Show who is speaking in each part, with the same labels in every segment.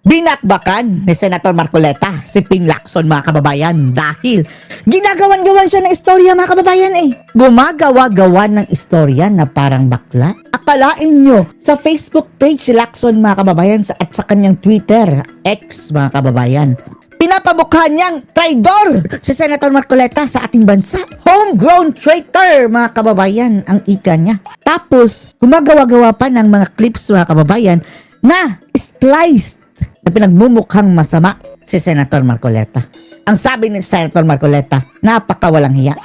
Speaker 1: Binakbakan ni Senator Marcoleta si Ping Lacson, mga kababayan, dahil ginagawan-gawan siya ng istorya, mga kababayan Gumagawa-gawa ng istorya na parang bakla. Akalain nyo, sa Facebook page si Lacson, mga kababayan, at sa kanyang Twitter, X, mga kababayan, pinapamukha niyang traidor si Senator Marcoleta sa ating bansa. Homegrown traitor, mga kababayan, ang ika niya. Tapos, gumagawa-gawa pa ng mga clips, mga kababayan, na spliced na pinagmumukhang masama si Senator Marcoleta. Ang sabi ni Senator Marcoleta, napakawalang hiya.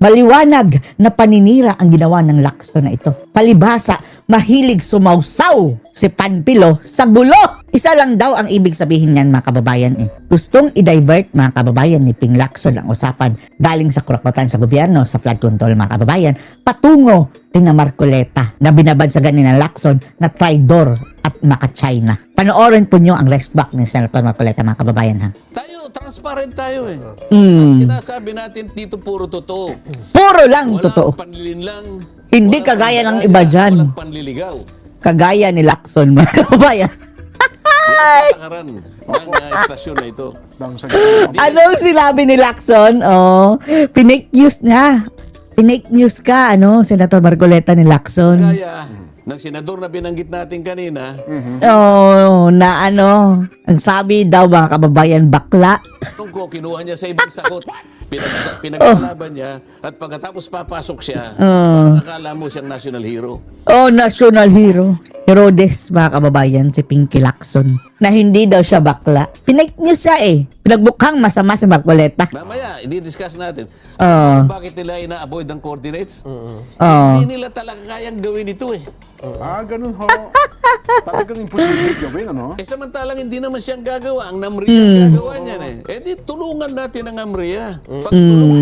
Speaker 1: Maliwanag na paninira ang ginawa ng Lacson na ito. Palibhasa, mahilig sumausaw si Panpilo sa gulo. Isa lang daw ang ibig sabihin niyan, mga kababayan Gustong i-divert, mga kababayan, ni Ping Lacson ang usapan galing sa kurakutan sa gobyerno, sa flood control, mga kababayan, patungo kina Marcoleta na binabansagan ni Lacson na traidor at maka-China. Panoorin po nyo ang rest back ni Senator Marcoleta, mga kababayan
Speaker 2: Tayo, transparent tayo
Speaker 1: Mm.
Speaker 2: Ang sinasabi natin dito puro totoo.
Speaker 1: Puro lang
Speaker 2: Walang
Speaker 1: totoo.
Speaker 2: panlilinlang.
Speaker 1: Hindi
Speaker 2: walang
Speaker 1: kagaya ng
Speaker 2: panlaya,
Speaker 1: iba dyan.
Speaker 2: Walang panliligaw.
Speaker 1: Kagaya ni Lacson, mga kababayan.
Speaker 2: Yan ang takaran ng estasyon na ito.
Speaker 1: Anong sinabi ni Lacson? Pinake news niya. Pinake news ka, Senator Marcoleta ni Lacson.
Speaker 2: Kaya, ng senador na binanggit natin kanina,
Speaker 1: Ang sabi daw, mga kababayan, bakla.
Speaker 2: nung ko, kinuha niya sa ibang sakot. Pinaglalaban niya at pagkatapos papasok siya, parang akala mo siyang national hero.
Speaker 1: National hero. Herodes, mga kababayan, si Pinky Lacson. Na hindi daw siya bakla. Pinake news siya Pinagbukhang masama si Marcoleta.
Speaker 2: Mamaya, i-discuss natin. Bakit nila ina-avoid ang coordinates? Hindi nila talaga kayang gawin ito
Speaker 3: Ganun ho. Talagang imposible gawin,
Speaker 2: samantalang hindi naman siyang gagawa. Ang NAMRIA ang gagawa niyan di tulungan natin ang NAMRIA. Pag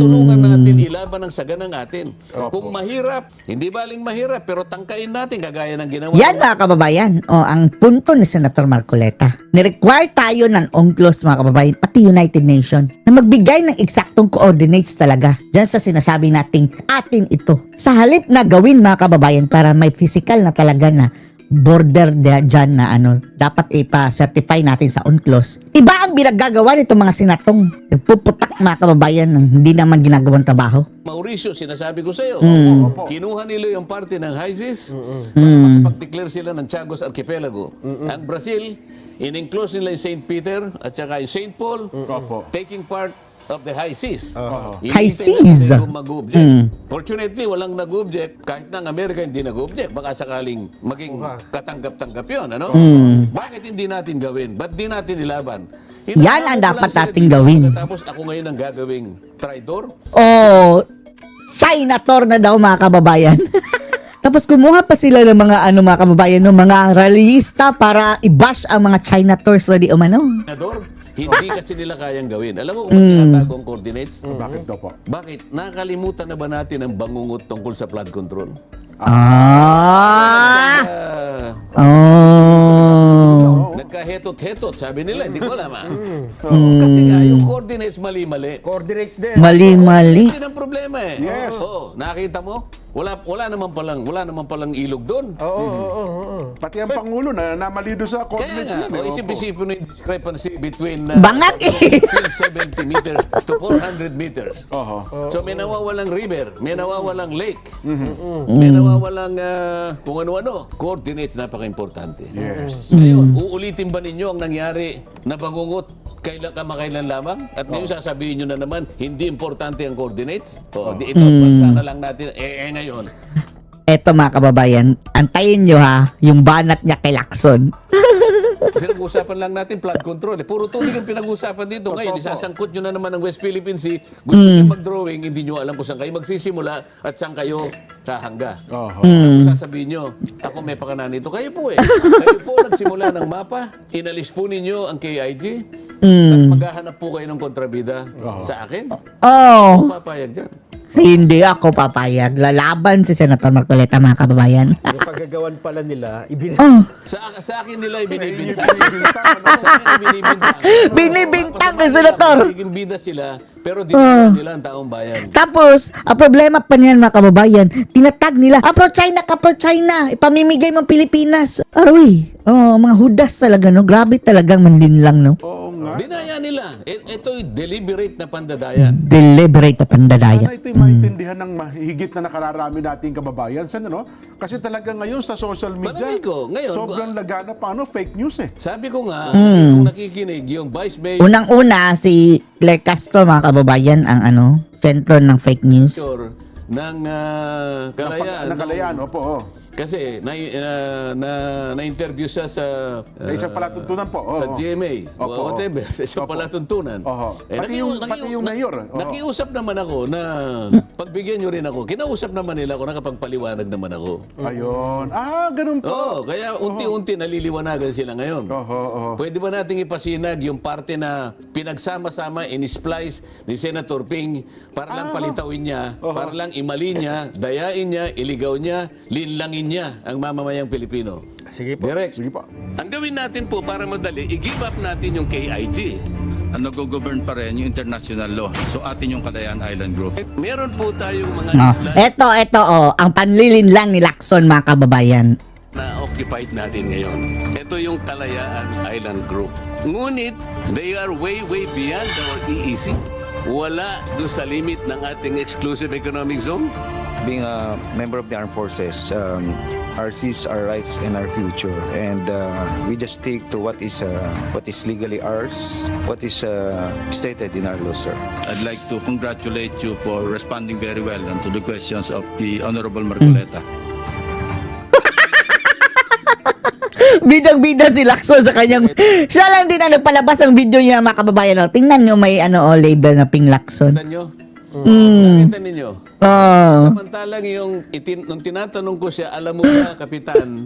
Speaker 2: tulungan natin, ilaban ang saganang atin. Kung mahirap, hindi baling mahirap, pero tangkain natin kagaya ng ginawa.
Speaker 1: Yan, mga kababayan. Ang punto ni Senator Marcoleta. Ni-require tayo ng UNCLOS, mga kababayan, pati United Nations, na magbigay ng eksaktong coordinates talaga dyan sa sinasabi nating atin ito. Sa halip na gawin, mga kababayan, para may physical na talaga na border dyan na dapat ipa-certify natin sa UNCLOS. Iba ang binagagawa nitong mga senatong nagpuputak, mga kababayan, ng hindi naman ginagawang trabaho.
Speaker 2: Mauricio, sinasabi ko sa iyo, kinuha nila yung parte ng HISIS para makapag-declare sila ng Chagos Archipelago. Ang Brazil, in-enclose nila yung St. Peter at saka yung St. Paul, taking part of the high seas.
Speaker 1: High seas?
Speaker 2: Kung mag-object. Fortunately, walang nag-object. Kahit na ang Amerika hindi nag-object. Baka sakaling maging katanggap-tanggap yun. Bakit hindi natin gawin? Ba't di natin ilaban?
Speaker 1: Yan ang dapat nating gawin.
Speaker 2: Tapos ako ngayon ang gagawing traidor?
Speaker 1: Chinator na daw, mga kababayan. Tapos kumuha pa sila ng mga mga kababayan, mga rallyista para i-bash ang mga Chinators na di umano.
Speaker 2: Traidor? Hindi kasi nila kayang gawin. Alam mo kung tinatago ang coordinates?
Speaker 3: Bakit daw po?
Speaker 2: Bakit? Nakakalimutan na ba natin ang bangungot tungkol sa flood control? Nagka-hetot-hetot, sabi nila. Hindi ko alam Kasi nga, yung coordinates mali-mali.
Speaker 4: Coordinates din.
Speaker 1: Mali-mali.
Speaker 2: Yun ang problema
Speaker 3: Yes.
Speaker 2: Nakita mo? Wala naman palang ilog doon.
Speaker 3: Pati ang Pangulo na namali doon sa
Speaker 2: Kaya
Speaker 3: coordinates
Speaker 2: nga,
Speaker 3: yun.
Speaker 2: isip-isipin mo yung discrepancy between
Speaker 1: Bangat
Speaker 2: between 70 meters to 400 meters.
Speaker 3: Oho.
Speaker 2: So may nawawalang river, may nawawalang lake, may nawawalang kung ano-ano. Coordinates, napaka-importante.
Speaker 3: Yes.
Speaker 2: Ngayon, uulitin ba ninyo ang nangyari na bangungot kamakailan lamang? At ngayon sasabihin nyo na naman, hindi importante ang coordinates? Ito, bansa na lang natin. Ngayon.
Speaker 1: Eto, mga kababayan, antayin nyo yung banat niya kay Lacson.
Speaker 2: Pinag-usapan lang natin flood control. Puro tubig ang pinag-usapan dito. Ngayon, isasangkot nyo na naman ang West Philippine Sea. Gusto nyo mag-drawing, hindi nyo alam kung saan kayo magsisimula at saan kayo hahangga. Sasabihin nyo, ako may pakanan nito. Kayo po Kayo po nagsimula ng mapa, inalis po ninyo ang KIG, tapos maghahanap po kayo ng kontrabida sa akin. Ako papayag dyan.
Speaker 1: Hindi ako papayag. Lalaban si Senator Marcoleta, mga kababayan.
Speaker 4: Yung paggagawan pala nila,
Speaker 1: Oh,
Speaker 2: Sa akin nila ibinibintang.
Speaker 3: Binibintang, ano?
Speaker 2: Sa akin ibinibintang.
Speaker 1: binibintang ni
Speaker 2: Masama
Speaker 1: Senator.
Speaker 2: nila, Magiging bida sila, pero dinala nila ang taong bayan.
Speaker 1: Tapos, ang problema pa niyan, mga kababayan, tinatag nila, pro-China ka, pro-China, ipamimigay mong Pilipinas. Aroy, mga hudas talaga, no? Grabe talagang mandinlang, no?
Speaker 3: Oo nga.
Speaker 2: Dinaya nila. Ito'y deliberate na pandadaya.
Speaker 1: Deliberate na pandadaya.
Speaker 3: Sana ito'y maintindihan ng mahigit na nakararami nating kababayan. Sana, no? Kasi talaga ngayon sa social media,
Speaker 2: Palagay ko, ngayon,
Speaker 3: sobrang lagana pa, fake news eh.
Speaker 2: Sabi ko nga, kung nakikinig, yung Vice Mayor
Speaker 1: Unang-una, si Claire Castro, mga kababayan, ang sentro ng fake news.
Speaker 2: ng Kalayaan.
Speaker 3: Nakalayaan, opo. Oh.
Speaker 2: Kasi na-interview siya sa
Speaker 3: Isang palatuntunan po. Oo.
Speaker 2: sa GMA
Speaker 3: Opo,
Speaker 2: o whatever, sa isang
Speaker 3: Opo.
Speaker 2: palatuntunan.
Speaker 3: Oho. Pati yung mayor. Oho.
Speaker 2: Nakiusap naman ako na pagbigyan nyo rin ako. Kinausap naman nila ako, nakapagpaliwanag naman ako.
Speaker 3: Ayun. Ganun po.
Speaker 2: Oo, kaya unti-unti naliliwanagan sila ngayon.
Speaker 3: Oho.
Speaker 2: Pwede ba nating ipasinag yung parte na pinagsama-sama, in-splice ni Senator Ping para lang palitawin niya, para lang imali niya, dayain niya, iligaw niya, linlangin niya ang mamamayang Pilipino.
Speaker 4: sige po.
Speaker 2: Direct.
Speaker 3: Sige po.
Speaker 2: Ang gawin natin po para madali, i-give up natin yung KIG.
Speaker 5: Ang nag-govern pa rin yung international law. So atin yung Kalayaan Island Group.
Speaker 2: Meron po tayong mga isla
Speaker 1: Ito, ang panlilinlang ni Lacson, mga kababayan.
Speaker 2: na occupied natin ngayon. Ito yung Kalayaan Island Group. Ngunit, they are way beyond our EEZ. Wala doon sa limit ng ating exclusive economic zone.
Speaker 6: Being a member of the armed forces, our seas, our rights, and our future, and we just stick to what is legally ours, what is stated in our law, sir.
Speaker 5: I'd like to congratulate you for responding very well to the questions of the Honorable Marcoleta.
Speaker 1: Bidang-bida si Lacson sa kanyang... Siya lang din ang nagpalabas ng video niya, mga kababayan. Tingnan nyo, may label na Ping Lacson.
Speaker 2: Nakita nyo? Nakita ninyo?
Speaker 1: Oh.
Speaker 2: Samantalang nung tinatanong ko siya, alam mo ba, Kapitan,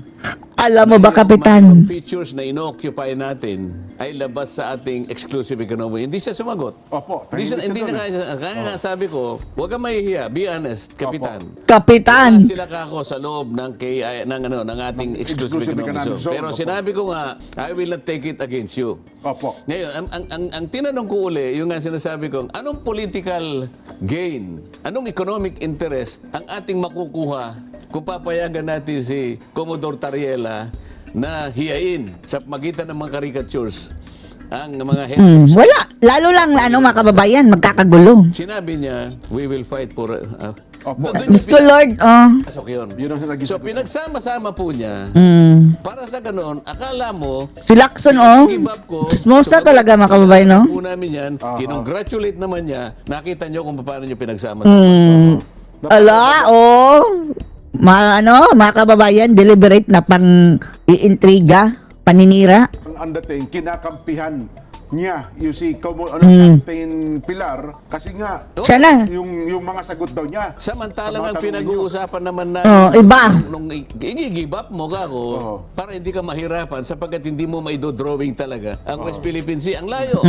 Speaker 1: Alam mo ba,
Speaker 2: yung
Speaker 1: Kapitan?
Speaker 2: mga features na ino-occupy natin ay labas sa ating exclusive economy. Hindi siya sumagot.
Speaker 3: Opo.
Speaker 2: Hindi na kaya nga sabi ko, huwag kang mahihiya, be honest, Kapitan.
Speaker 1: Kapitan!
Speaker 2: Wala sila kako sa loob ng ng ating exclusive economic zone. Pero
Speaker 3: Opo.
Speaker 2: sinabi ko nga, I will not take it against you.
Speaker 3: Opo.
Speaker 2: Ngayon, ang tinanong ko uli, yung nga sinasabi ko, anong political gain, anong economic interest ang ating makukuha kung papayagan natin si Commodore Tariela na hiyain sa magitan ng mga caricatures ang mga heads of
Speaker 1: Wala. Lalo lang, mga kababayan, magkakagulo.
Speaker 2: Sinabi niya, we will fight for...
Speaker 3: Opo.
Speaker 1: Gusto, Lord,
Speaker 2: Pasok yun.
Speaker 3: Yun ang naging
Speaker 2: So, pinagsama-sama po niya, para sa ganun, akala mo,
Speaker 1: si Lacson,
Speaker 2: give up ko.
Speaker 1: Chismosa
Speaker 2: So,
Speaker 1: talaga, mga kababayan, no?
Speaker 2: po namin yan, kinongratulate naman niya, nakita niyo kung paano niyo pinagsama.
Speaker 1: Ala, mga kababayan, deliberate na pang iintriga, paninira.
Speaker 3: ang dating, kinakampihan niya yung si Captain Pilar kasi nga
Speaker 1: Siya na.
Speaker 3: yung mga sagot daw niya.
Speaker 2: Samantalang
Speaker 3: Sa mga
Speaker 2: ang
Speaker 3: tanong
Speaker 2: pinag-uusapan naman na
Speaker 1: Iba.
Speaker 2: nung i-give up mo ka para hindi ka mahirapan sapagkat hindi mo maidodrawing talaga ang West Philippine Sea. Ang layo.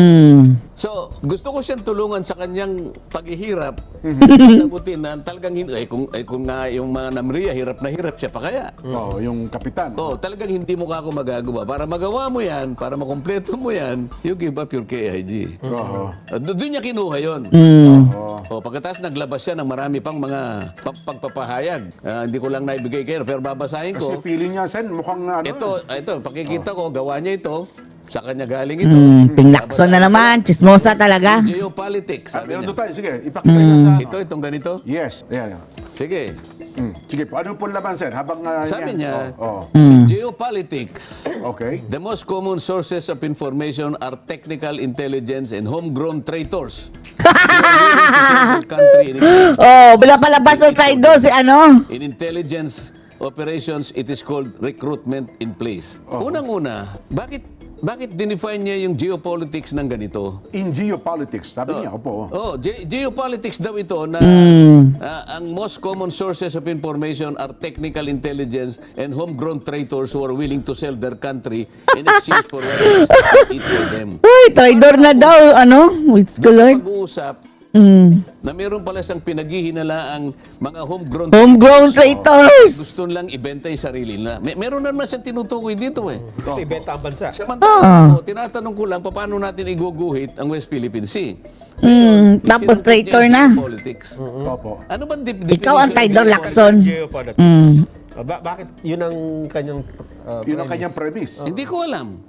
Speaker 2: So, gusto ko siyang tulungan sa kanyang paghihirap. Sagutin na talagang hindi. Kung nga yung mga namriya, hirap na hirap siya pa kaya.
Speaker 3: Yung kapitan.
Speaker 2: Talagang hindi mo ka ako magagawa. Para magawa mo yan, para makumpleto mo yan, you give up your KIG. Doon niya kinuha yun. Pagkatapos naglabas siya ng marami pang mga pagpapahayag. Hindi ko lang naibigay kayo, pero babasahin
Speaker 3: Kasi
Speaker 2: ko.
Speaker 3: feeling niya, Sen, mukhang
Speaker 2: Ito, pakikita ko, gawa niya ito. Sa kanya galing ito.
Speaker 1: Ping Lacson na naman, chismosa talaga.
Speaker 2: Geopolitics, sabi
Speaker 3: Meron
Speaker 2: niya.
Speaker 3: tayo, sige, ipakita niya sa...
Speaker 2: Itong ganito?
Speaker 3: Yes, ayan.
Speaker 2: Sige.
Speaker 3: Sige po, ano po laban, Sen? Habang
Speaker 2: Sabi
Speaker 3: yan.
Speaker 2: niya, geopolitics.
Speaker 3: Okay.
Speaker 2: The most common sources of information are technical intelligence and homegrown traitors. Country
Speaker 1: Palabas ng traidor si
Speaker 2: In intelligence operations, it is called recruitment in place. Unang-una, bakit dinefine niya yung geopolitics ng ganito?
Speaker 3: In geopolitics, sabi niya, opo.
Speaker 2: Geopolitics daw ito na ang most common sources of information are technical intelligence and homegrown traitors who are willing to sell their country in exchange for what is eat for them.
Speaker 1: Ay, traidor na daw, Wait, Lord.
Speaker 2: Pag-uusap na meron pala siyang pinaghihinalaang mga
Speaker 1: Homegrown traitors!
Speaker 2: gusto lang ibenta yung sarili na. Meron naman siyang tinutukoy dito eh.
Speaker 4: Gusto ibenta ang bansa.
Speaker 2: Samantala, tinatanong ko lang, paano natin iguguhit ang West Philippine Sea?
Speaker 1: Tapos
Speaker 2: Sinungkit
Speaker 1: traitor
Speaker 2: niya
Speaker 1: na.
Speaker 2: yung Politics.
Speaker 3: Opo.
Speaker 2: Ano ba
Speaker 1: Ikaw ang Tidor Lacson.
Speaker 4: Geopolitics. Bakit yun ang kanyang
Speaker 3: Yun ang kanyang premise.
Speaker 2: Hindi ko alam.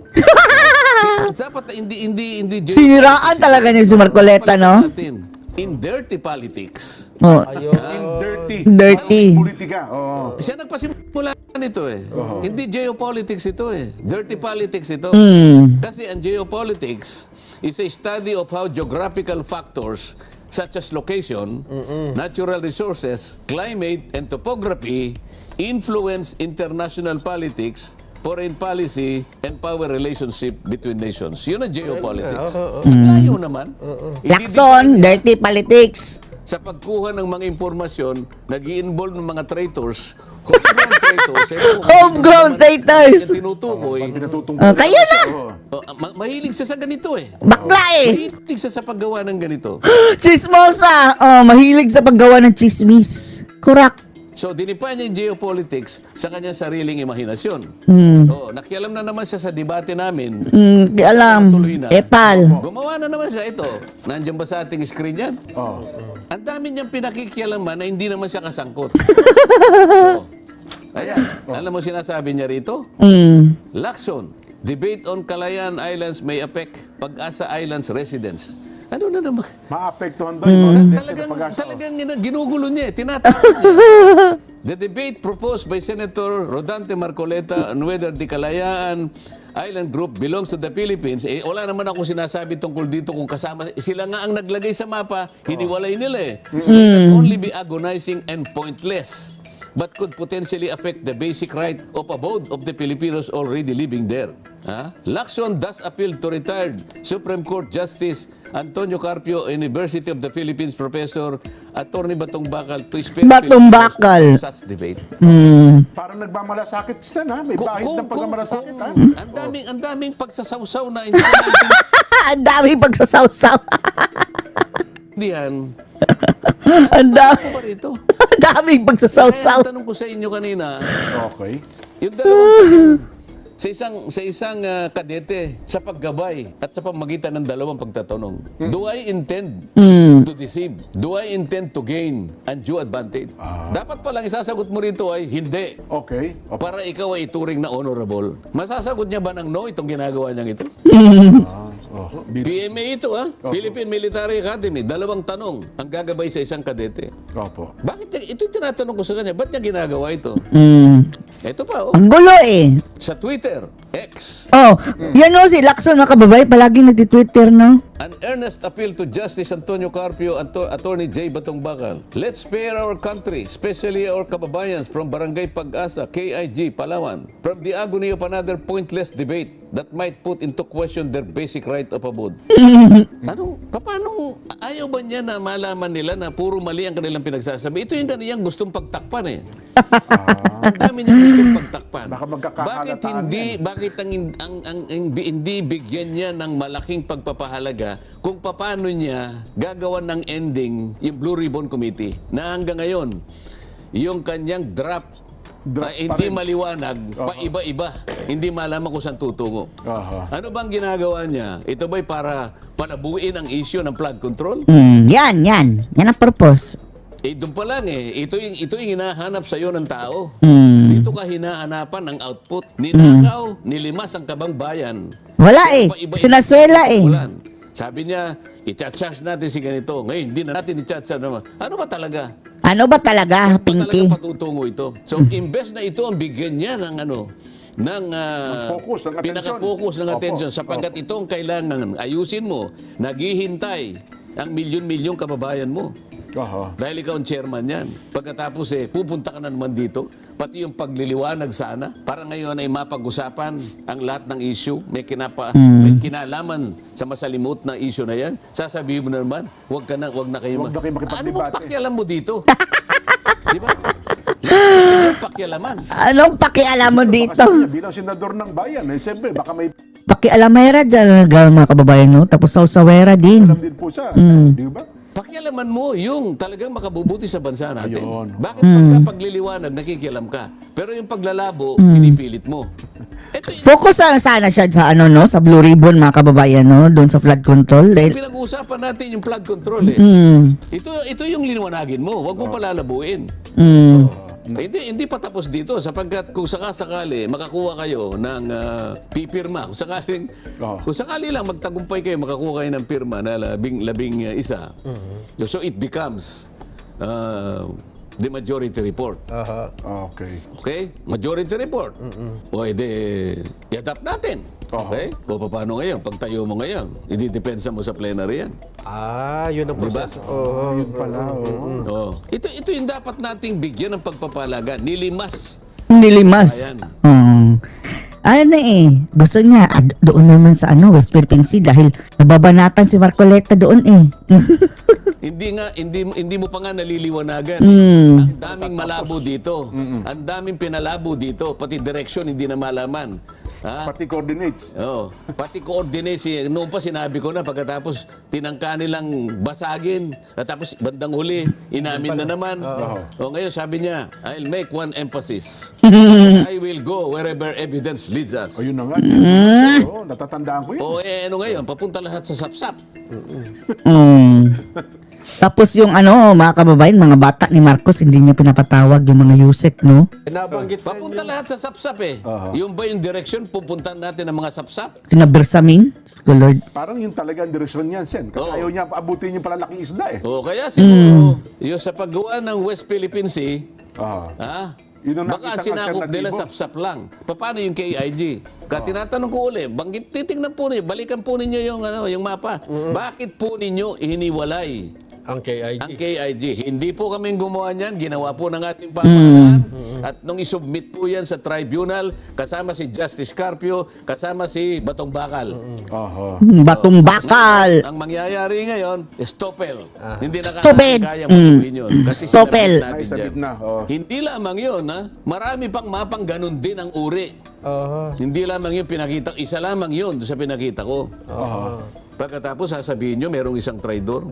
Speaker 2: Dapat hindi
Speaker 1: Siniraan talaga niya si Marcoleta, no?
Speaker 2: In dirty politics.
Speaker 1: Oh,
Speaker 3: In dirty.
Speaker 1: Dirty.
Speaker 3: Politika. Oo.
Speaker 2: Siya nagpasimula nito eh. Hindi geopolitics ito eh. Dirty politics ito. Kasi ang geopolitics is a study of how geographical factors such as location, natural resources, climate, and topography influence international politics, foreign policy, and power relationship between nations. Yun ang geopolitics. Ang layo naman. Hindi
Speaker 1: Lacson, dirty politics.
Speaker 2: sa pagkuha ng mga impormasyon, nag-i-involve ng mga traitors, homegrown traitors.
Speaker 1: Homegrown traitors.
Speaker 2: Yung tinutukoy.
Speaker 3: Pinatutungkol.
Speaker 1: Kaya na.
Speaker 2: Mahilig siya sa ganito eh.
Speaker 1: Bakla eh.
Speaker 2: Mahilig siya sa paggawa ng ganito.
Speaker 1: Chismosa. Mahilig sa paggawa ng chismis. Kurak.
Speaker 2: So, dinipa niya yung geopolitics sa kanyang sariling imahinasyon. Nakialam na naman siya sa debate namin.
Speaker 1: Di alam.
Speaker 2: Tuloy na.
Speaker 1: Epal.
Speaker 2: Gumawa na naman siya ito. Nandiyan ba sa ating screen yan?
Speaker 3: Oh.
Speaker 2: Ang dami niyang pinakikialaman na hindi naman siya kasangkot. Ayan. Alam mo sinasabi niya rito? Lacson, debate on Calayan Islands may affect Pag-asa Islands residents. Ano na naman?
Speaker 3: Maapektuhan daw yung mga residente sa Pag-asa.
Speaker 2: Talagang ginugulo niya eh. Tinatawag niya. The debate proposed by Senator Rodante Marcoleta on whether the Kalayaan Island Group belongs to the Philippines, wala naman ako sinasabi tungkol dito kung kasama. Sila nga ang naglagay sa mapa, hiniwalay nila eh. It can only be agonizing and pointless, but could potentially affect the basic right of abode of the Filipinos already living there. Lacson thus appealed to retired Supreme Court Justice Antonio Carpio, University of the Philippines Professor, Attorney Batong Bakal, to spare
Speaker 1: Batong Bakal.
Speaker 2: such debate.
Speaker 3: Parang nagmamalasakit siya na. May bahid ng pagmamalasakit ha.
Speaker 2: Ang daming pagsasawsaw na hindi ko
Speaker 1: Ang dami pagsasawsaw.
Speaker 2: naintindihan.
Speaker 1: Ang dami.
Speaker 2: Ano ba rito?
Speaker 1: Ang daming
Speaker 2: Kaya
Speaker 1: pagsasawsaw.
Speaker 2: ang tanong ko sa inyo kanina,
Speaker 3: Okay.
Speaker 2: yung dalawang sa isang kadete sa paggabay at sa pamagitan ng dalawang pagtatanong. Do I intend to deceive? Do I intend to gain undue advantage? Dapat palang isasagot mo rito ay hindi.
Speaker 3: Okay. Opo.
Speaker 2: Para ikaw ay ituring na honorable. Masasagot niya ba ng no itong ginagawa niyang ito? PMA ito Philippine Military Academy. Dalawang tanong ang gagabay sa isang kadete.
Speaker 3: Opo.
Speaker 2: Bakit niya, ito yung tinatanong ko sa kanya, ba't niya ginagawa ito? Ito pa
Speaker 1: Ang gulo eh.
Speaker 2: sa Twitter, X,
Speaker 1: Yan o si Lacson, mga kababay, palaging nagtitwitter, no?
Speaker 2: an earnest appeal to Justice Antonio Carpio and Attorney J. Batong Bakal. Let's spare our country, especially our kababayans from Barangay Pag-asa, KIG, Palawan, from the agony of another pointless debate that might put into question their basic right of abode. Paano ayaw ba niya na malaman nila na puro mali ang kanilang pinagsasabi? Ito yung kaniyang gustong pagtakpan eh. Ang dami niya gustong pagtakpan.
Speaker 3: Baka magkakahalataan
Speaker 2: Bakit hindi bigyan niya ng malaking pagpapahalaga kung paano niya gagawan ng ending yung Blue Ribbon Committee na hanggang ngayon yung kanyang draft
Speaker 3: Draft
Speaker 2: hindi
Speaker 3: pa rin.
Speaker 2: maliwanag, paiba-iba. Hindi malaman kung saan tutungo. Ano bang ginagawa niya? Ito ba'y para palabuin ang issue ng flood control?
Speaker 1: Yan. Yan ang purpose.
Speaker 2: Doon pa lang ito yung hinahanap sa iyo ng tao. Dito ka hinahanapan ng output. Ninakaw, nilimas ang kabang bayan.
Speaker 1: Wala eh.
Speaker 2: Paiba-iba-
Speaker 1: Sinaswela eh.
Speaker 2: Ulan. Sabi niya, i-charge natin si ganito. Ngayon, hindi na natin i-charge naman. Ano ba talaga?
Speaker 1: Ano ba talaga, Pinky?
Speaker 2: Talaga patutungo ito. So, imbes na ito ang bigyan niya ng
Speaker 3: focus, ng atensyon.
Speaker 2: pinaka-focus ng
Speaker 3: Opo.
Speaker 2: attention sapagkat ito ang kailangan ayusin mo. Naghihintay ang milyon-milyong kababayan mo. Dahil ikaw ang chairman yan. Pagkatapos pupunta ka na naman dito, pati yung pagliliwanag sana, para ngayon ay mapag-usapan ang lahat ng issue, may kinalaman sa masalimut na issue na yan, sasabihin mo na naman, wag na kayo
Speaker 3: Huwag na kayo makipagdebate.
Speaker 2: Ano bang pakialam mo dito? Di ba? Gusto niya pakialaman.
Speaker 1: Anong pakialam mo dito?
Speaker 3: Kasi niya, bilang senador ng bayan, siyempre, baka may
Speaker 1: Pakialamera dyan, mga kababayan, no? Tapos sawsawera din.
Speaker 3: alam din po siya. Di ba?
Speaker 2: Pakialaman mo yung talagang makabubuti sa bansa natin.
Speaker 3: Ayun.
Speaker 2: Bakit pagka pagliliwanag, nakikialam ka? Pero yung paglalabo, pinipilit mo. Ito yung
Speaker 1: Focus sana siya sa ano no, sa Blue Ribbon mga kababayan no, doon sa flood control. Dahil
Speaker 2: pinag-uusapan natin yung flood control eh. Ito yung liwanagin mo. Huwag mo palalabuin. Hindi pa tapos dito sapagkat kung sakasakali makakuha kayo ng pipirma, kung sakali lang magtagumpay kayo, makakuha kayo ng pirma na labing isa. So it becomes the majority report.
Speaker 3: Okay.
Speaker 2: Okay? Majority report. O edi, i-adapt natin. Okay? O paano ngayon? Pagtayo mo ngayon, i-depensa mo sa plenary yan.
Speaker 4: Yun ang
Speaker 2: Diba?
Speaker 4: proseso.
Speaker 3: Yun pala.
Speaker 2: Oh. Ito yung dapat nating bigyan ng pagpapalaga. Nilimas.
Speaker 1: nilimas.
Speaker 2: Ayan.
Speaker 1: Ano gusto niya doon naman sa West Philippine Sea dahil nababanatan si Marcoleta doon
Speaker 2: Hindi mo pa nga naliliwanagan. Ang daming malabo dito. Ang daming pinalabo dito. Pati direction hindi na malaman. Ha?
Speaker 3: Pati coordinates.
Speaker 2: Oh, pati coordinates. Noon pa sinabi ko na pagkatapos tinangka nilang basagin at tapos bandang huli inamin na naman. O ngayon sabi niya, I'll make one emphasis. I will go wherever evidence leads us.
Speaker 3: O yun na nga. Oo, natatandaan ko yun.
Speaker 2: O ano ngayon, papunta lahat sa sapsap.
Speaker 1: Tapos yung mga kababayan, mga bata ni Marcos, hindi niya pinapatawag yung mga Yusek, no?
Speaker 4: Nabanggit sa
Speaker 2: Papunta lahat sa sapsap eh. Yung ba yung direction, pupuntahan natin ang mga sapsap?
Speaker 1: Sina Bersamin, Lord.
Speaker 3: Parang yung talagang direksyon niyan, Sen. Kasi ayaw niya paabutin yung palalaking isda eh.
Speaker 2: O kaya siguro, yung sa paggawa ng West Philippine Sea,
Speaker 3: Yun ang
Speaker 2: baka
Speaker 3: nakitang
Speaker 2: sinakop nila
Speaker 3: alternatibo.
Speaker 2: sapsap lang. Paano yung KIG? Kaya tinatanong ko uli, titignan po ninyo, balikan po ninyo yung mapa. Bakit po ninyo hiniwalay
Speaker 4: ang KIG.
Speaker 2: ang KIG? Hindi po kami gumawa niyan, ginawa po ng ating pamahalaan. At nung isubmit po yan sa tribunal, kasama si Justice Carpio, kasama si Batong Bakal.
Speaker 1: Batong bakal.
Speaker 2: Ang mangyayari ngayon, stopel. Hindi na
Speaker 1: Stupid.
Speaker 2: kaya mabuhin yun. Kasi
Speaker 1: Stopel.
Speaker 2: sinabit natin
Speaker 3: Ay, sabit
Speaker 2: dyan.
Speaker 3: na.
Speaker 2: Hindi lamang yun, ha? Marami pang mapang ganun din ang uri. Hindi lamang yun pinakita, isa lamang yun sa pinakita ko. Pagkatapos sasabihin nyo, merong isang traidor.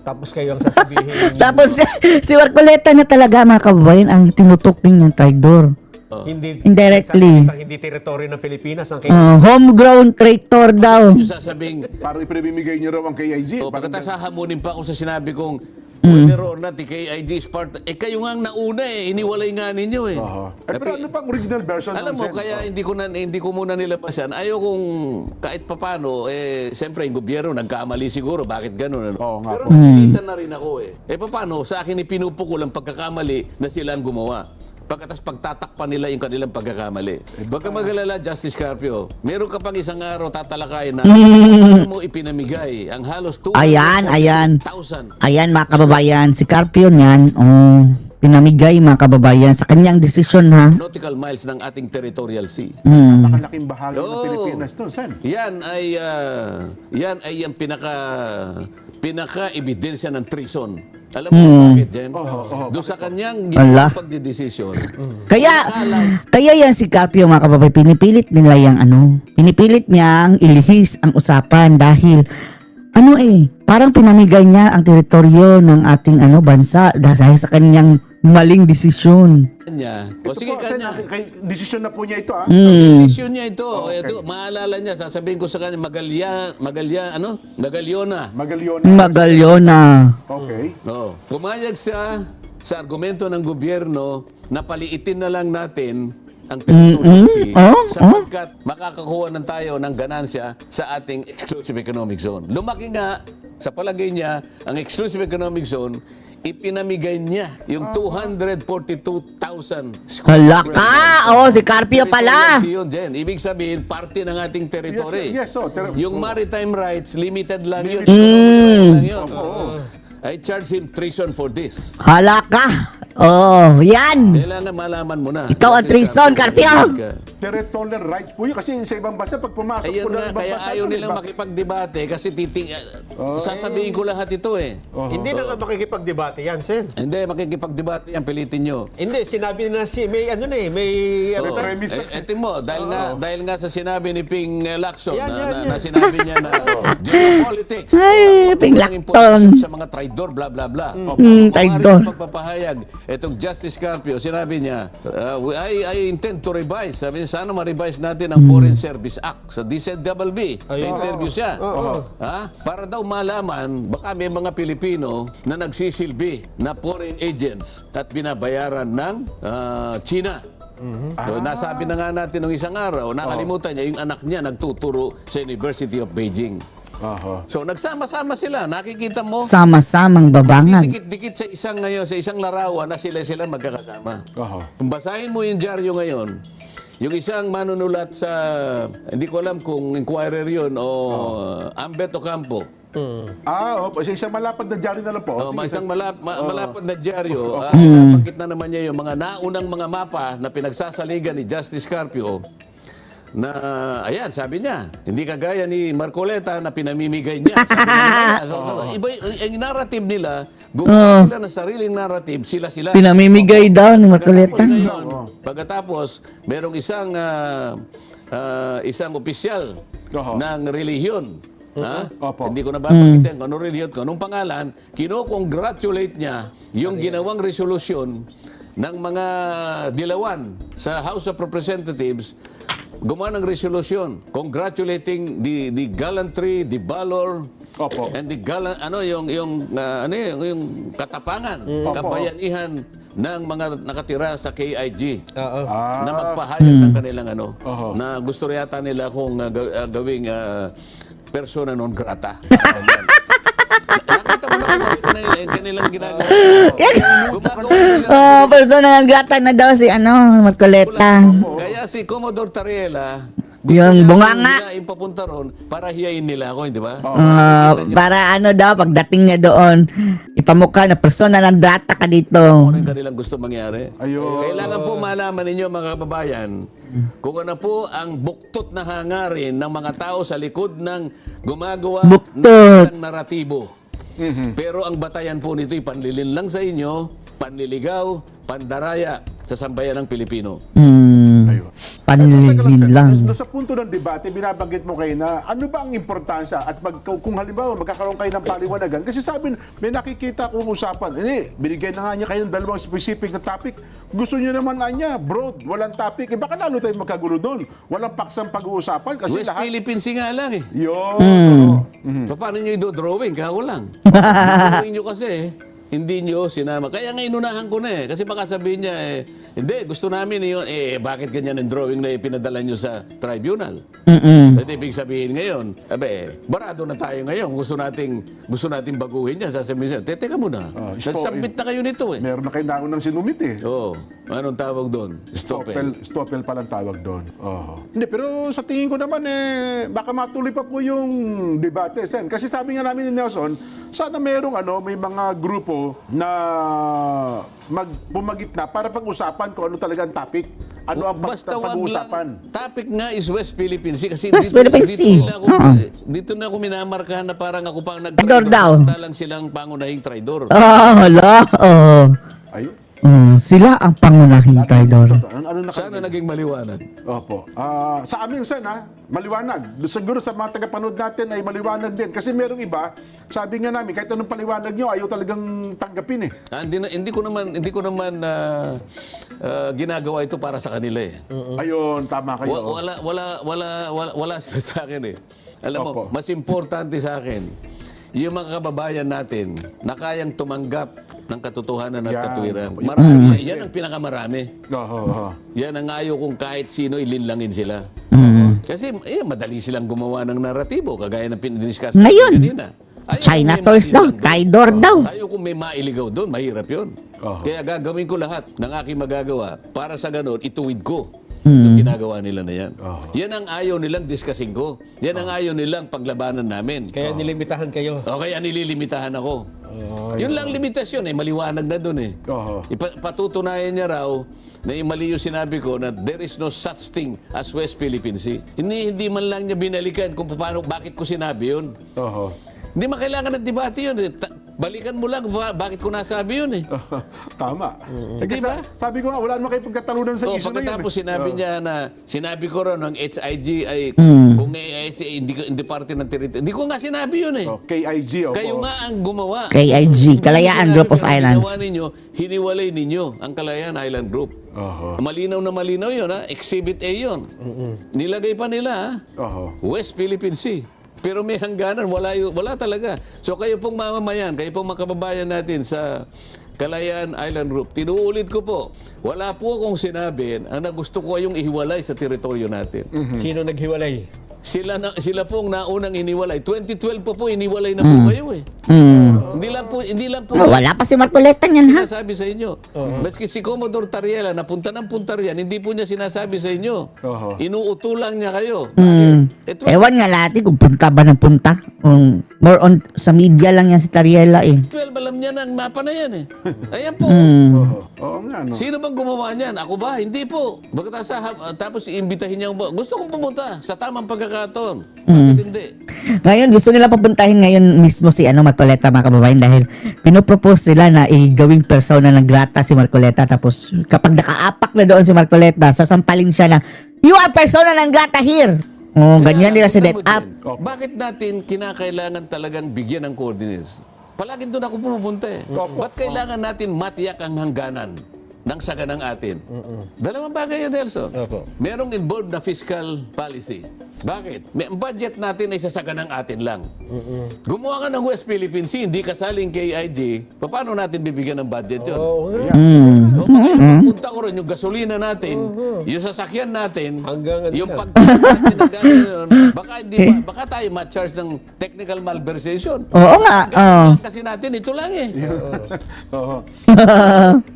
Speaker 4: Tapos kayo ang sasabihin.
Speaker 1: Tapos si Marcoleta na talaga mga kababayan ang tinutukoy ng traidor.
Speaker 4: hindi
Speaker 1: Indirectly.
Speaker 4: hindi teritoryo ng Pilipinas ang KIG.
Speaker 1: Homegrown traitor daw.
Speaker 2: Yung sasabing,
Speaker 3: Parang ipinamimigay niyo raw ang KIG.
Speaker 2: o
Speaker 3: Parang
Speaker 2: pagkatapos hahamunin pa ako sa sinabi kong, whether or not, the KIG is part, kayo nga ang nauna iniwalay nga ninyo eh.
Speaker 3: pero ano pang original version
Speaker 2: Alam mo,
Speaker 3: Sen?
Speaker 2: kaya hindi ko muna nilabasan. Ayaw kong kahit papano, siyempre yung gobyerno nagkamali siguro. Bakit ganun? Ano?
Speaker 3: Oo nga
Speaker 2: Pero
Speaker 3: po.
Speaker 2: nakikita na rin ako eh. Paano, sa akin ipinupukol ang pagkakamali na sila ang gumawa. Pagkatas pagtatakpan nila yung kanilang pagkakamali. Huwag ka mag-alala, Justice Carpio. Meron ka pang isang araw tatalakayin na paano mo ipinamigay ang halos 200,000
Speaker 1: Ayan mga kababayan, si Carpio niyan, pinamigay mga kababayan sa kanyang desisyon ha.
Speaker 2: nautical miles ng ating territorial sea.
Speaker 3: Napakalaking bahagi ng
Speaker 2: Oo.
Speaker 3: Pilipinas to, Sen.
Speaker 2: Yan ay ang pinaka-ebidensya ng treason. Alam mo bakit, Jen? Doon sa kanyang
Speaker 1: Ala.
Speaker 2: pagdidesisyon.
Speaker 1: Kaya yan si Carpio mga kababayan, pinipilit nila pinipilit niyang ilihis ang usapan dahil parang pinamigay niya ang teritoryo ng ating bansa dahil sa kanyang maling desisyon.
Speaker 2: Kanya. O
Speaker 3: Ito
Speaker 2: sige,
Speaker 3: po, Sen,
Speaker 2: kanya.
Speaker 3: desisyon na po niya ito,
Speaker 2: Desisyon niya ito. Ito, maalala niya, sasabihin ko sa kanya, Magalyona.
Speaker 1: Magalyona.
Speaker 3: Okay.
Speaker 2: No. Pumayag siya sa argumento ng gobyerno na paliitin na lang natin ang territorial sea sapagkat makakakuha ng tayo ng ganansya sa ating exclusive economic zone. Lumaki nga, sa palagay niya, ang exclusive economic zone, ipinamigay niya yung 242,000 square
Speaker 1: Hala ka! Si Carpio pala!
Speaker 2: Territorial sea yun, Jen. Ibig sabihin, parte ng ating territory.
Speaker 3: Yes, sir. Yes,
Speaker 2: Yung maritime rights, limited lang yun. I charge him treason for this.
Speaker 1: Hala ka! Oh, yan.
Speaker 2: Kailangan malaman mo na.
Speaker 1: Ikaw ang
Speaker 2: Kasi
Speaker 1: treason,
Speaker 2: sabi-
Speaker 1: Carpio!
Speaker 3: Pero tolerant rights po yun. Kasi sa ibang bansa, pag pumasok
Speaker 2: Ayun
Speaker 3: po ng
Speaker 2: nga,
Speaker 3: ibang
Speaker 2: kaya
Speaker 3: bansa,
Speaker 2: ayaw
Speaker 3: yun,
Speaker 2: nilang
Speaker 3: iba.
Speaker 2: makipagdebate kasi sasabihin ko lahat ito eh.
Speaker 4: Hindi na nga makikipagdebate yan, Sen.
Speaker 2: Hindi, makikipagdebate yan, pilitin nyo.
Speaker 4: Hindi, sinabi na may ano na eh, may ano
Speaker 2: Oo.
Speaker 4: na.
Speaker 3: premise na-
Speaker 2: Etin mo, dahil nga sa sinabi ni Ping Lacson
Speaker 4: Yan.
Speaker 2: na sinabi niya na geopolitics.
Speaker 1: Ay, Ping
Speaker 2: ang
Speaker 1: Lacson.
Speaker 2: importansya sa mga traidor, bla bla bla.
Speaker 1: traidor.
Speaker 2: Pagpapahayag, itong Justice Carpio, sinabi niya, I intend to revise. Sabi niya, sana ma-revise natin ang Foreign Service Act sa DZBB. Na-interview siya. Ha? Para daw malaman, baka may mga Pilipino na nagsisilbi na foreign agents at binabayaran ng China. So, nasabi na nga natin nung isang araw, nakalimutan niya, yung anak niya nagtuturo sa University of Beijing. So, nagsama-sama sila. Nakikita mo,
Speaker 1: Sama-samang babangag.
Speaker 2: dikit-dikit sa isang ngayon, sa isang larawan na sila magkakasama. Kung basahin mo yung dyaryo ngayon, yung isang manunulat sa, hindi ko alam kung Inquirer yun o Ambet Ocampo.
Speaker 3: Isang malapad na dyaryo na lang po.
Speaker 2: Oh,
Speaker 3: Sige,
Speaker 2: isang malapad na dyaryo, bakit na naman niya yung mga naunang mga mapa na pinagsasaligan ni Justice Carpio na, ayan, sabi niya, hindi kagaya ni Marcoleta na pinamimigay niya. Sabi niya naman, iba yung narrative nila, gumawa sila ng sariling narrative, sila-sila.
Speaker 1: Pinamimigay daw ni Marcoleta.
Speaker 2: Pagkatapos, merong isang opisyal ng relihiyon. Ha?
Speaker 3: Opo.
Speaker 2: Hindi ko na babanggitin kung anong relihiyon ko. Anong pangalan, kinocongratulate niya yung ginawang resolusyon ng mga dilawan sa House of Representatives. Gumawa ng resolusyon congratulating the gallantry, the valor,
Speaker 3: Opo.
Speaker 2: and the yung katapangan, kabayanihan ng mga nakatira sa KIG na magpahayag ng kanilang na gusto yata nila kung gawing persona non grata. Nakita mo na kung kanilang ginagawa. Gumagawa sila.
Speaker 1: Persona ng gata na daw si Marcoleta.
Speaker 2: Kaya si Commodore Tariela,
Speaker 1: Yung bunganga.
Speaker 2: Yung papunta ron para hiyain nila ako, di ba?
Speaker 1: Para daw, pagdating niya doon, ipamukha na persona ng data ka dito.
Speaker 2: Ano yung kanilang gusto mangyari?
Speaker 3: Ayun.
Speaker 2: Kailangan po malaman ninyo mga kababayan kung ano po ang buktot na hangarin ng mga tao sa likod ng gumagawa
Speaker 1: Buktot.
Speaker 2: ng naratibo. Pero ang batayan po nito ay panlilin lang sa inyo, panliligaw, pandaraya sa sambayan ng Pilipino.
Speaker 1: Panlilin lang.
Speaker 3: Doon sa punto ng debate, binabanggit mo kayo na ano ba ang importansya at kung halimbawa magkakaroon kayo ng paliwanagan. Kasi sabi, may nakikita kong usapan. Binigyan na nga niya kayo ng dalawang specific na topic. Gusto niyo naman niya, broad, walang topic. Baka lalo tayo magkagulo doon. Walang paksang pag-uusapan. Kasi
Speaker 2: West
Speaker 3: lahat...
Speaker 2: Philippines nga lang eh.
Speaker 3: Yun.
Speaker 2: Paano nyo i-drawing? Kako lang. Drawing nyo kasi, hindi nyo sinama. Kaya nga inunahan ko na eh. Kasi baka sabihin niya hindi, gusto namin yun. Bakit ganyan ang drawing na pinadala nyo sa tribunal? At ibig sabihin ngayon, barado na tayo ngayon. Gusto nating baguhin yan. Sasabihin niya, teka muna. Nagsubmit na kayo nito eh.
Speaker 3: Meron na kayo naunang sinumit eh.
Speaker 2: Oo. Anong tawag doon? Stopel.
Speaker 3: Stoppel palang tawag doon. Hindi, pero sa tingin ko naman baka matuloy pa po yung debate, Sen. Kasi sabi nga namin ni Nelson, sana merong may mga grupo na bumagitna para pag-usapan kung ano talaga ang topic. Ano ang
Speaker 2: Basta wag
Speaker 3: pag-uusapan.
Speaker 2: lang. Topic nga is West Philippine Sea. Kasi
Speaker 1: West Philippine Sea.
Speaker 2: dito na ako minamarkahan na parang ako pang
Speaker 1: Traidor daw.
Speaker 2: Lang silang pangunahing traidor.
Speaker 1: Hala.
Speaker 3: Ayun.
Speaker 1: Sila ang pangunahing traidor.
Speaker 3: Ano
Speaker 2: Sana naging maliwanag.
Speaker 3: Opo. Sa amin, Sen, maliwanag. Siguro sa mga tagapanood natin ay maliwanag din. Kasi merong iba, sabi nga namin, kahit anong paliwanag nyo, ayaw talagang tanggapin eh.
Speaker 2: Hindi ko naman ginagawa ito para sa kanila eh.
Speaker 3: Ayun, tama kayo.
Speaker 2: Wala sila sa akin eh. Alam mo,
Speaker 3: Opo.
Speaker 2: mas importante sa akin, yung mga kababayan natin na kayang tumanggap ng katotohanan at
Speaker 3: Yan.
Speaker 2: katwiran. Marami. Yan ang pinakamarami. Yan ang ayaw kung kahit sino ilinlangin sila. Kasi madali silang gumawa ng naratibo, kagaya ng diniscuss
Speaker 1: Ngayon,
Speaker 2: kanina. Ayaw
Speaker 1: China
Speaker 2: kung may
Speaker 1: tours daw,
Speaker 2: mailigaw doon.
Speaker 1: traidor daw.
Speaker 2: Ayaw kung may mailigaw doon, mahirap yun. Kaya gagawin ko lahat ng aking magagawa para sa ganun, ituwid ko Yung ginagawa nila na yan. Yan ang ayaw nilang diskasing ko. Yan ang ayaw nilang paglabanan namin.
Speaker 4: Kaya nilimitahan kayo.
Speaker 2: O kaya nililimitahan ako. Yun lang limitasyon maliwanag na dun
Speaker 3: Oho.
Speaker 2: Patutunayan niya raw na yung mali yung sinabi ko na there is no such thing as West Philippine Sea. Hindi man lang niya binalikan kung paano, bakit ko sinabi yun.
Speaker 3: Oho.
Speaker 2: Hindi makailangan ng debate yun. Balikan mo lang bakit ko nasabi yun
Speaker 3: Tama.
Speaker 2: Di ba?
Speaker 3: Sabi ko nga, wala naman kayo pagkatalunan sa
Speaker 2: So,
Speaker 3: issue na yun.
Speaker 2: pagkatapos sinabi niya na, sinabi ko ron ng HIG ay, kung hindi parte ng territory. Hindi ko nga sinabi yun
Speaker 3: KIG. Opo.
Speaker 2: Kayo nga ang gumawa.
Speaker 1: KIG, Kalayaan Group of Islands.
Speaker 2: Ginawa ninyo, hiniwalay ninyo ang Kalayaan Island Group.
Speaker 3: Oho.
Speaker 2: Malinaw na malinaw yun, Exhibit A yun. Nilagay pa nila,
Speaker 3: Oho.
Speaker 2: West Philippine Sea. Pero may hangganan, wala talaga. So kayo pong mamamayan, kayo pong mga kababayan natin sa Kalayaan Island Group, tinuulit ko po, wala po akong sinabi ang na gusto ko yung ihiwalay sa teritoryo natin.
Speaker 4: Sino naghiwalay?
Speaker 2: Sila pong naunang iniwalay. 2012 po iniwalay na po kayo Hindi lang po.
Speaker 1: Wala pa si Marcoleta niyan, ha?
Speaker 2: Sinasabi sa inyo. Maski si Commodore Tariela, napunta ng Punta Rian, hindi po niya sinasabi sa inyo.
Speaker 3: Oho.
Speaker 2: Inuutulang niya kayo.
Speaker 1: Ewan nga natin kung punta ba ng punta. More on sa media lang yan si Tariela, eh.
Speaker 2: 12, alam niya na ang mapa na yan Ayan po.
Speaker 3: Oho. Oo nga, no?
Speaker 2: Sino bang gumawa niyan? Ako ba? Hindi po. Tapos iimbitahin niya ako. Gusto kong pumunta sa tamang pagkakataon. Bakit hindi?
Speaker 1: Ngayon, gusto nila papuntahin ngayon mismo si Marcoleta, mga kababayan, dahil pinopropose sila na gawing persona ng grata si Marcoleta. Tapos kapag nakaapak na doon si Marcoleta, sasampalin siya na, "You are persona ng grata here." Ganyan nila si
Speaker 2: Kaya,
Speaker 1: Let Up.
Speaker 2: Bakit natin kinakailangan talagang bigyan ng coordinates? Palagi doon ako pumupunta Ba't kailangan natin matiyak ang hangganan ng saganang atin? Dalawang bagay yan, Nelson.
Speaker 4: Opo.
Speaker 2: Merong involved na fiscal policy. Bakit? Ang budget natin ay sasaganang atin lang. Gumawa ka ng West Philippine Sea, hindi kasaling KIG, paano natin bibigyan ng budget yun?
Speaker 4: Oo nga.
Speaker 2: O kaya punta ko rin yung gasolina natin, yung sasakyan natin,
Speaker 4: Hanggang ano
Speaker 2: yung
Speaker 4: na.
Speaker 2: pagkain natin, baka tayo ma-charge ng technical malversation.
Speaker 1: Oo nga.
Speaker 2: Kasi natin, ito lang
Speaker 3: Oho.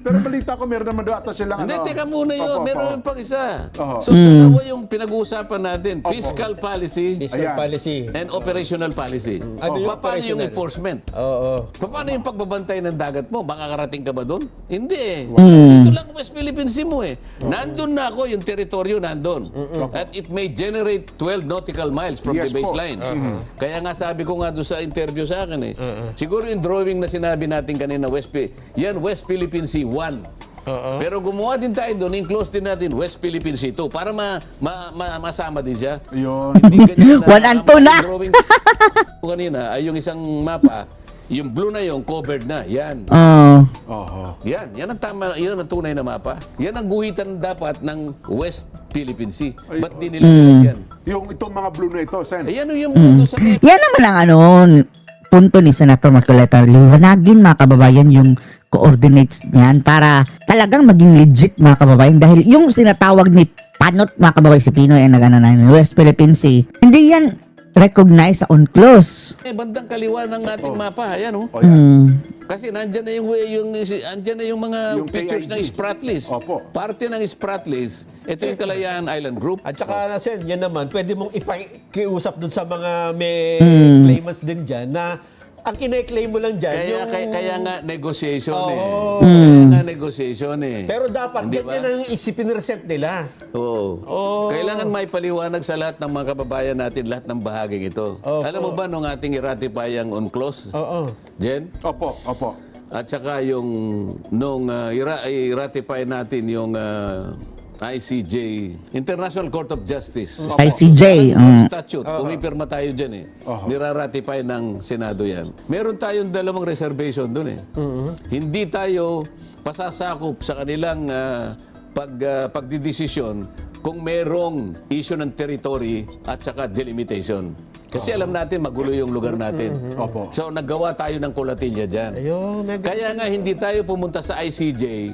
Speaker 3: Pero balita ko, meron naman doon ata silang
Speaker 2: Hindi, teka muna yun.
Speaker 3: Opo,
Speaker 2: Meron
Speaker 3: opo.
Speaker 2: yung pang isa.
Speaker 3: Oho.
Speaker 2: So, dalawa yung pinag-uusapan natin. Fiscal policy
Speaker 4: Fiscal
Speaker 3: Ayan.
Speaker 4: policy.
Speaker 2: and operational policy.
Speaker 4: Ano yung
Speaker 2: Paano yung
Speaker 4: operational?
Speaker 2: enforcement?
Speaker 4: Oo.
Speaker 2: Paano yung pagbabantay ng dagat mo? Makakarating ka ba doon? Hindi Dito lang West Philippine Sea mo Nandun na ako, yung teritoryo nandun. At it may generate 12 nautical miles from the
Speaker 3: Yes po.
Speaker 2: baseline. Kaya nga sabi ko nga doon sa interview sa akin siguro yung drawing na sinabi natin kanina, West Philippine Sea 1. Pero gumawa din tayo doon, in-close din natin West Philippine Sea 2 para masama din siya.
Speaker 3: Yun.
Speaker 2: Hindi ganyan
Speaker 1: One and two na.
Speaker 2: yung drawing ko kanina ay yung isang mapa, yung blue na yung covered na. Yan.
Speaker 3: Oho.
Speaker 2: Yan ang tama, yan ang tunay na mapa. Yan ang guhitan dapat ng West Philippine Sea. Ba't di nila yan?
Speaker 3: Yung itong mga blue na ito, Sen.
Speaker 2: Ayan yung ito sa
Speaker 1: Yan naman ang punto ni Senator Marcoleta. Liwanagin, mga kababayan, yung coordinates niyan para talagang maging legit, mga kababayan. Dahil yung sinatawag ni Panot, mga kababayan, si Pinoy ang nag-ano na West Philippine Sea, hindi yan recognize sa UNCLOS.
Speaker 2: bandang kaliwa ng ating mapa. Ayan
Speaker 3: O yan.
Speaker 2: Kasi nandyan na yung mga
Speaker 3: Yung
Speaker 2: pictures
Speaker 3: KIG.
Speaker 2: ng Spratlys.
Speaker 3: Opo.
Speaker 2: Parte ng Spratlys, ito yung Kalayaan Island Group.
Speaker 4: At saka, Sen, yan naman, pwede mong ipakiusap dun sa mga may claimants din dyan na ang kine-claim mo lang dyan,
Speaker 2: Kaya nga negotiation
Speaker 4: Oo.
Speaker 2: Kaya nga negotiation
Speaker 4: Pero dapat
Speaker 2: Hindi
Speaker 4: ganyan
Speaker 2: ba?
Speaker 4: ang isipin resent nila.
Speaker 2: Oo. Kailangan may paliwanag sa lahat ng mga kababayan natin lahat ng bahaging ito.
Speaker 4: Opo.
Speaker 2: Alam mo ba nung ating i-ratify ang UNCLOS?
Speaker 4: Oo.
Speaker 2: Jen?
Speaker 3: Opo.
Speaker 2: At saka yung nung i-ratify natin yung ICJ, International Court of Justice.
Speaker 1: ICJ.
Speaker 2: Statute. Pumipirma tayo dyan Niraratify ng Senado yan. Meron tayong dalawang reservation doon Hindi tayo pasasakop sa kanilang pagdidesisyon kung merong issue ng territory at saka delimitation. Kasi alam natin, magulo yung lugar natin.
Speaker 3: Opo.
Speaker 2: So, naggawa tayo ng kulatilya dyan.
Speaker 4: Ayun,
Speaker 2: Kaya nga, hindi tayo pumunta sa ICJ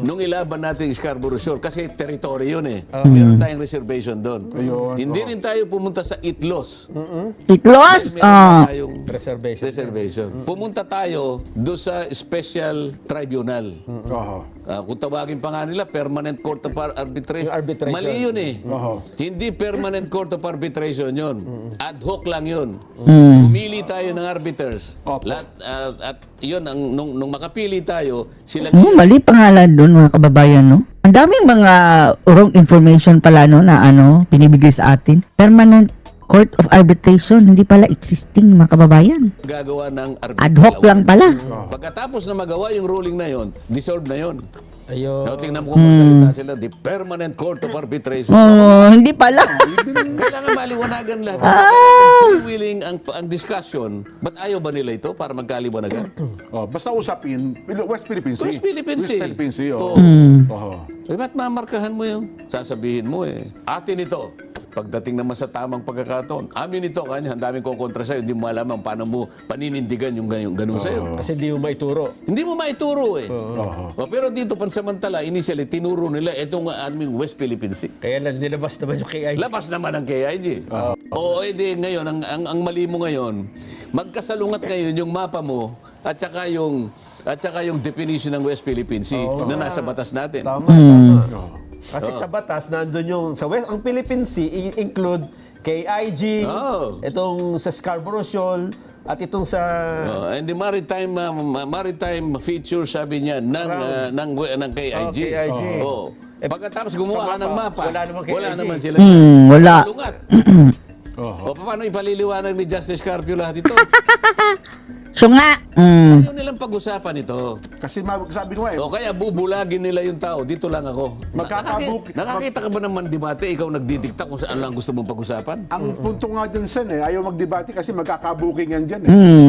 Speaker 2: nung ilaban natin yung Scarborough Shoal kasi territory yun Meron tayong reservation doon.
Speaker 3: Ayun.
Speaker 2: Hindi rin tayo pumunta sa ITLOS.
Speaker 1: Iklos?
Speaker 2: Meron tayong
Speaker 4: Reservation.
Speaker 2: Pumunta tayo doon sa special tribunal.
Speaker 3: Oho.
Speaker 2: Kung tawagin pa nga nila, Permanent Court of Arbitration.
Speaker 4: Yung arbitration.
Speaker 2: Mali yun eh.
Speaker 3: Oho.
Speaker 2: Hindi Permanent Court of Arbitration yun. Ad hoc lang yun. Pumili tayo ng arbiters.
Speaker 3: Opo.
Speaker 2: At yun, nung makapili tayo, sila
Speaker 1: Mali pangalan doon mga kababayan, no? Ang daming mga wrong information pala, no, na pinibigay sa atin. Permanent Court of Arbitration, hindi pala existing mga kababayan.
Speaker 2: gagawa ng arbitral.
Speaker 1: Ad hoc lang pala.
Speaker 2: Pagkatapos na magawa yung ruling na yun, dissolved na yun.
Speaker 4: Ayun.
Speaker 2: Now, tingnan mo kung magsalita sila, the Permanent Court of Arbitration.
Speaker 1: Oh, hindi pala.
Speaker 2: Kailangan maliwanagan lahat. Willing ang discussion, ba't ayaw ba nila ito para magkaliwanagan?
Speaker 3: Oh, basta usapin, West Philippine Sea.
Speaker 2: West Philippine Sea.
Speaker 3: West Philippine Sea,
Speaker 2: Oo.
Speaker 3: Oho.
Speaker 2: Eh, ba't mamarkahan mo yun? Sasabihin mo eh. Atin ito. Pagdating naman sa tamang pagkakataon, amin ito, kanya, ang daming kukontra sa'yo, hindi mo alam paano mo paninindigan yung ganun sa'yo.
Speaker 4: Kasi hindi mo maituro.
Speaker 2: Hindi mo maituro eh.
Speaker 3: Oho.
Speaker 2: Pero dito, pansamantala, initially, tinuro nila itong aming West Philippine Sea.
Speaker 4: Kaya lang, nilabas naman yung KIG.
Speaker 2: Labas naman ang KIG. Oo, edi ngayon, ang mali mo ngayon, magkasalungat ngayon yung mapa mo at saka yung definition ng West Philippine Sea na nasa batas natin.
Speaker 4: Tama, tama. Kasi sa batas, nandun yung sa West, ang Philippine Sea include KIG,
Speaker 2: Oo.
Speaker 4: itong sa Scarborough Shoal, at itong sa...
Speaker 2: And the maritime feature, sabi niya, ng KIG.
Speaker 4: KIG.
Speaker 2: Oo. Pagkatapos gumawa ka ng mapa,
Speaker 4: wala namang KIG.
Speaker 2: wala naman sila.
Speaker 1: Wala.
Speaker 2: Salungat.
Speaker 3: Oho.
Speaker 2: O paano ipaliliwanag ni Justice Carpio lahat ito?
Speaker 1: So nga,
Speaker 2: Ayaw nilang pag-usapan ito.
Speaker 3: Kasi sabi ko nga
Speaker 2: O kaya bubulagin nila yung tao, dito lang ako.
Speaker 3: Magkakabuk-
Speaker 2: Nakakita ka ba naman debate, ikaw nagdidikta kung saan lang gusto mong pag-usapan?
Speaker 3: ang punto nga dyan, Sen, ayaw magdebate kasi magkakabuking yan dyan.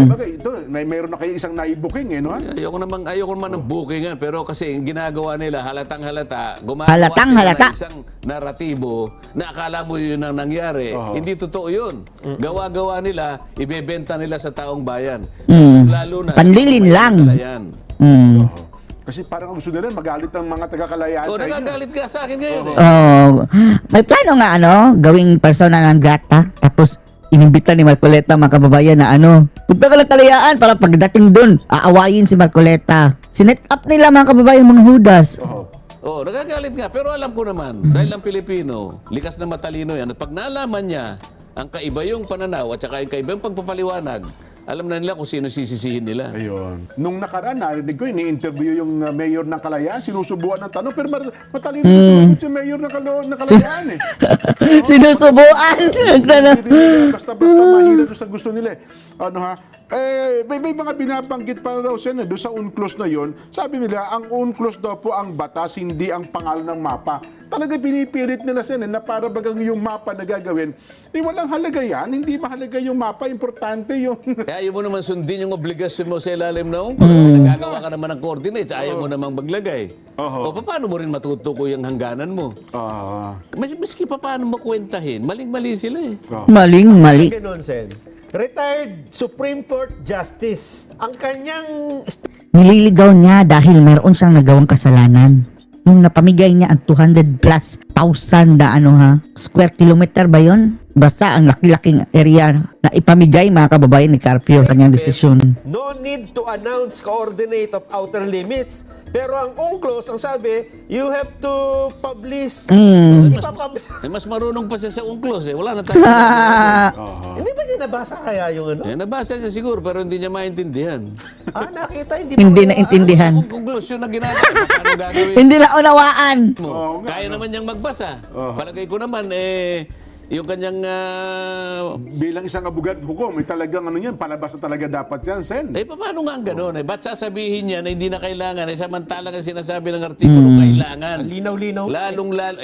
Speaker 3: Bagay, ito, mayroon na kayo isang naibuking, no?
Speaker 2: Ayoko naman ng bookingan, pero kasi yung ginagawa nila, halatang halata, gumagawa
Speaker 1: Halatang
Speaker 2: sila
Speaker 1: halata.
Speaker 2: ng isang naratibo na akala mo yun ang nangyari. Hindi totoo yun. Gawa-gawa nila, ibebenta nila sa taong bayan. Lalo na,
Speaker 1: Panlilin lang.
Speaker 2: Kalayan.
Speaker 3: Kasi parang gusto nila magalit ang mga taga-Kalayaan
Speaker 2: O,
Speaker 3: sa inyo.
Speaker 2: nagagalit ka sa akin ngayon eh.
Speaker 1: may plano nga gawing persona ng grata. Tapos inimbita ni Marcoleta mga kababayan na punta ka ng Kalayaan para pagdating doon, aawayin si Marcoleta. Sinet up nila mga kababayan mga hudas.
Speaker 2: Oh, nagagalit nga. Pero alam ko naman, dahil ang Pilipino, likas na matalino yan. At pag nalaman niya ang kaibayong pananaw at saka yung kaibang pagpapaliwanag, alam na nila kung sino sisisihin nila.
Speaker 3: Ayun. Nung nakaraan, narinig ko, ini-interview yung mayor ng Kalayaan, sinusubuan ng tanong, pero matalino sumagot yung mayor ng Kalayaan eh.
Speaker 1: Sinusubuan.
Speaker 3: Basta-basta mahirap sa gusto nila eh. May mga binabanggit pa raw Sen, doon sa UNCLOS na yon. Sabi nila, ang UNCLOS daw po ang batas, hindi ang pangalan ng mapa. Talaga pinipilit nila Sen, na para bagang yung mapa na gagawin. Walang halaga yan, hindi mahalaga yung mapa, importante yung...
Speaker 2: Kaya ayaw mo naman sundin yung obligasyon mo sa ilalim na pag nagagawa ka naman ng coordinates, ayaw mo namang maglagay. O paano mo rin matutukoy ang hangganan mo? Maski pa paano makwentahin, maling-mali sila eh.
Speaker 1: Maling mali.
Speaker 4: Ganon, Sen. Retired Supreme Court Justice. Ang kanyang...
Speaker 1: Nililigaw niya dahil meron siyang nagawang kasalanan. Yung napamigay niya ang 200 plus thousand na square kilometer ba yon? Basta ang laki-laking area na ipamigay mga kababayan ni Carpio kanyang desisyon.
Speaker 4: No need to announce coordinate of outer limits. Pero ang UNCLOS, ang sabi, you have to publish.
Speaker 2: Mas marunong pa siya sa UNCLOS eh. Wala na tayo.
Speaker 4: Hindi ba niya nabasa kaya yung
Speaker 2: Nabasa niya siguro pero hindi niya maintindihan.
Speaker 4: nakita, hindi
Speaker 1: Hindi na intindihan.
Speaker 2: Kung conclusion na ginagawa, paano gagawin
Speaker 1: Hindi na unawaan.
Speaker 2: mo? Kaya naman niyang magbasa. Palagay ko naman, yung kanyang...
Speaker 3: Bilang isang abogad hukom, talagang palabas na talaga dapat yan, Sen.
Speaker 2: paano nga ang gano'n? Ba't sasabihin niya na hindi na kailangan? Samantalang ang sinasabi ng artikulo, kailangan.
Speaker 4: Linaw-linaw.
Speaker 2: Lalong-lalo.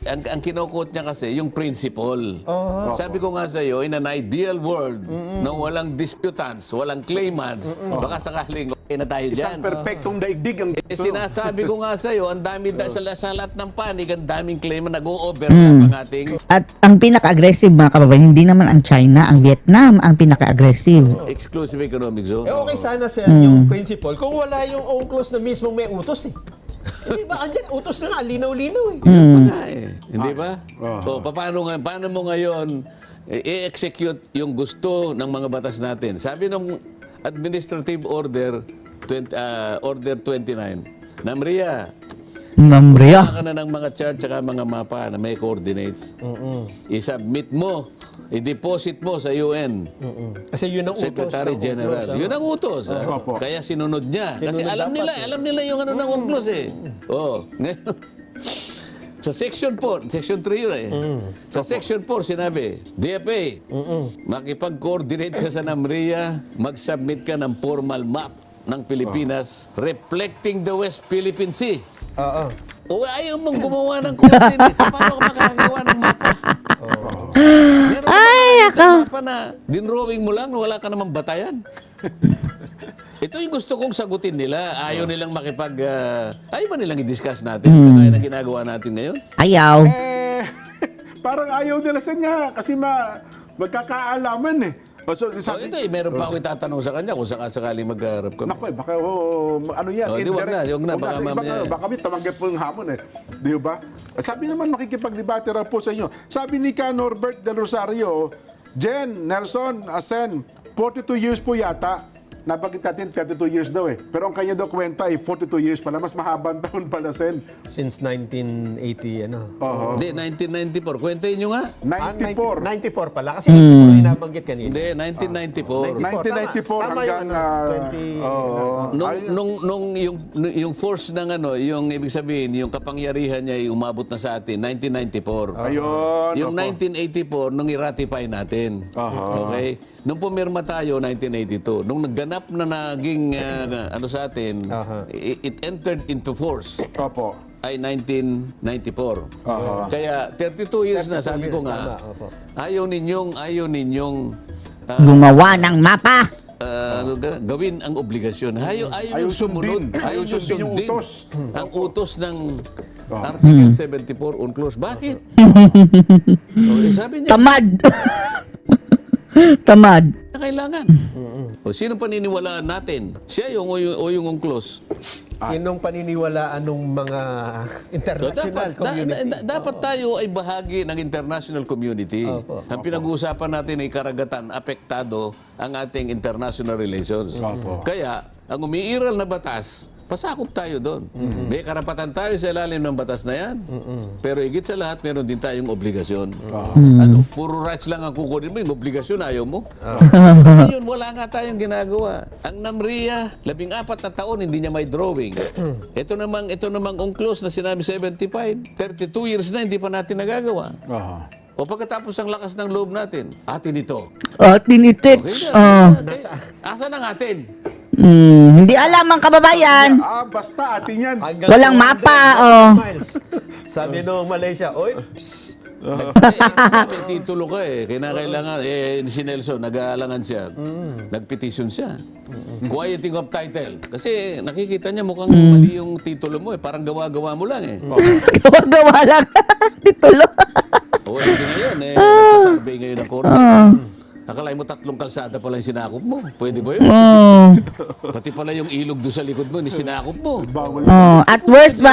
Speaker 2: Ang kinukot niya kasi, yung principle. Sabi ko nga sa iyo, in an ideal world, na walang disputants, walang claimants, baka sakaling okay na tayo dyan.
Speaker 3: Isang perfectong daigdig ang
Speaker 2: Sinasabi ko nga sa iyo, ang dami sa lahat ng panig, ang daming claimant, nag-o-overlap ang ating
Speaker 1: At ang pinaka-aggressive mga kababayan, hindi naman ang China, ang Vietnam ang pinaka-aggressive.
Speaker 2: exclusive economic zone.
Speaker 4: Okay sana yung principle kung wala yung UNCLOS na mismong may utos eh. Hindi ba? Andyan, utos na nga, linaw-linaw eh.
Speaker 2: Hindi ba? Paano mo ngayon i-execute yung gusto ng mga batas natin. Sabi ng Administrative Order Order 29, Namria,
Speaker 1: Namria.
Speaker 2: ka na ng mga chart at mga mapa na may coordinates. I-submit mo, i-deposit mo sa UN.
Speaker 4: Kasi yun ang utos.
Speaker 2: Secretary
Speaker 4: ng
Speaker 2: General.
Speaker 4: UNCLOS,
Speaker 2: Yun ang utos.
Speaker 3: Opo.
Speaker 2: Kaya sinunod niya. Kasi
Speaker 4: Sinunod
Speaker 2: alam nila yung ano ng UNCLOS eh. Oh. Ngayon, sa Section 4, Section 3 yun eh. Sa Section 4, sinabi, DFA, makipag-coordinate ka sa NAMRIA, mag-submit ka ng formal map ng Pilipinas reflecting the West Philippine Sea.
Speaker 4: Oo.
Speaker 2: O ayaw mong gumawa ng coordinate, paano ka makakagawa ng mapa? Meron ka mapa na dinrawing mo lang, wala ka namang batayan. Ito yung gusto kong sagutin nila. Ayaw nilang ayaw ba nilang i-discuss natin? Kaya na ginagawa natin ngayon?
Speaker 1: Ayaw.
Speaker 3: Parang ayaw nila sa nga kasi magkakaalaman eh. So,
Speaker 2: So, ito meron pa ako itatanong sa kanya kung sakasakali magharap kami.
Speaker 3: Naku, baka ano yan?
Speaker 2: Oh, di, wag na,
Speaker 3: indirect.
Speaker 2: wag na, baka
Speaker 3: Iba
Speaker 2: mamaya.
Speaker 3: baka may tamanggap po yung hamon eh. Di ba? Sabi naman makikipag-debate raw po sa inyo. Sabi ni Ka Norbert Del Rosario, Jen, Nelson, Asen, 42 years po yata. Nabanggit natin 32 years daw eh. Pero ang kanya daw kwenta ay 42 years pala. Mas mahabang taon pala, Sen.
Speaker 4: Since 1980, ano.
Speaker 3: Oo.
Speaker 2: Hindi, 1994. Kwentahin nyo nga.
Speaker 3: 94.
Speaker 4: 94 pala. Kasi yung nabanggit kanina.
Speaker 2: Hindi, 1994.
Speaker 3: 1994
Speaker 4: Tama
Speaker 3: hanggang...
Speaker 2: Nung yung force ng yung ibig sabihin, yung kapangyarihan niya ay umabot na sa atin, 1994.
Speaker 3: ayun.
Speaker 2: Yung 1984, nung i-ratify natin. Okay? Nung pumirma tayo, 1982. Nung nagganap na naging sa atin, it entered into force
Speaker 3: Opo.
Speaker 2: ay 1994. Kaya 32 years na, sabi ko nga,
Speaker 4: tama, opo.
Speaker 2: ayaw ninyong
Speaker 1: Gumawa ng mapa.
Speaker 2: gawin ang obligasyon. Ayaw
Speaker 3: Ayaw
Speaker 2: sumunod.
Speaker 3: sundin.
Speaker 2: Ayaw
Speaker 3: Ayaw sundin yung
Speaker 2: susundin
Speaker 3: utos.
Speaker 2: ang utos ng Article 74 UNCLOS. Bakit? Sabi niya,
Speaker 1: Tamad. Tamad.
Speaker 2: na kailangan. O sino paniniwalaan natin? Siya o yung UNCLOS?
Speaker 4: Sinong paniniwalaan ng mga international community?
Speaker 2: Dapat tayo ay bahagi ng international community. Ang pinag-uusapan natin ay karagatan, apektado ang ating international relations. Kaya, ang umiiral na batas, pasakop tayo doon. May karapatan tayo sa ilalim ng batas na yan. Pero higit sa lahat, meron din tayong obligasyon. Puro rights lang ang kukunin mo, yung obligasyon ayaw mo. Ngayon, wala nga tayong ginagawa. Ang NAMRIA, 14 na taon, hindi niya may drawing. Ito namang UNCLOS na sinabi 75, 32 years na, hindi pa natin nagagawa. O pagkatapos ang lakas ng loob natin, atin ito.
Speaker 1: Tinitich.
Speaker 2: Asa ng atin?
Speaker 1: Hindi alam ang kababayan.
Speaker 3: Basta atin yan.
Speaker 4: Hanggang
Speaker 1: Walang
Speaker 4: 200
Speaker 1: mapa,
Speaker 4: miles. Sabi nung Malaysia, oy,
Speaker 2: May titulo ka eh. Kinakailangan, si Nelson, nag-aalangan siya. Nag-petition siya. Quieting of title. Kasi nakikita niya mukhang mali yung titulo mo eh. Parang gawa-gawa mo lang eh.
Speaker 1: Gawa-gawa lang. Titulo.
Speaker 2: O, hindi ngayon eh. Nagpa-survey ngayon ng korte. Akalain mo 3 kalsada pala yung sinakop mo. Pwede ba yun? Pati pala yung ilog doon sa likod mo, sinakop mo.
Speaker 1: At worst